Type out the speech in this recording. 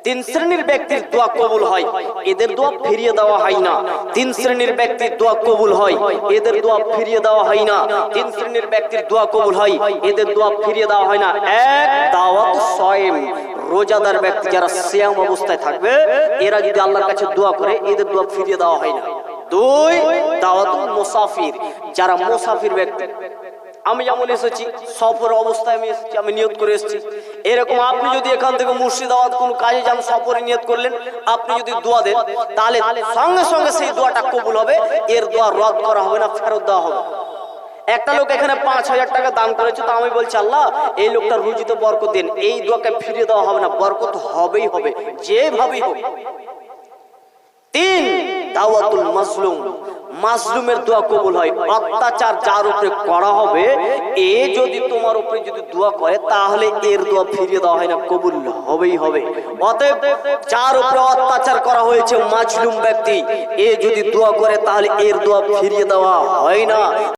তিন শ্রেণীর ব্যক্তির দোয়া কবুল হয়, এদের দোয়া ফিরিয়ে দেওয়া হয় না। তিন শ্রেণীর ব্যক্তির দোয়া কবুল হয়, এদের দোয়া ফিরিয়ে দেওয়া হয় না। তিন শ্রেণীর ব্যক্তির দোয়া কবুল হয়, এদের দোয়া ফিরিয়ে দেওয়া হয় না। এক, দাওয়াত সায়েম, রোজাদার ব্যক্তি যারা সিয়াম অবস্থায় থাকবে, এরা যদি আল্লাহর কাছে দোয়া করে, এদের দোয়া ফিরিয়ে দেওয়া হয় না। দুই, দাওয়াতুল মুসাফির, যারা মুসাফির ব্যক্তি, আমি যেমন এসেছি সফর অবস্থায় আমি এসেছি, আমি নিয়ত করে এসেছি, এরকম আপনি যদি এখান থেকে মুর্শিদাবাদ কোনো কাজে যান, সফরে নিয়ত করলেন, আপনি যদি দোয়া দেন, তাহলে সঙ্গে সঙ্গে সেই দোয়াটা কবুল হবে, এর দোয়া রদ করা হবে না, ফেরত দেওয়া হবে। একটা লোক এখানে 5,000 টাকা দান করেছে, তো আমি বলছি আল্লাহ এই লোকটার রুজিতে বরকত দিন, এই দোয়াকে ফিরিয়ে দেওয়া হবে না, বরকত হবেই হবে, যেভাবেই হোক। তিন, দাওয়াতুল মাজলুম, মাজলুমের দোয়া কবুল হয়। অত্যাচার যার উপরে করা হবে, এ যদি তোমার উপরে যদি দোয়া করে, তাহলে এর দোয়া ফিরিয়ে দেওয়া হয় না, কবুল হবেই হবে। অতএব যার উপরে অত্যাচার করা হয়েছে, মাজলুম ব্যক্তি, এ যদি দোয়া করে, তাহলে এর দোয়া ফিরিয়ে দেওয়া হয় না।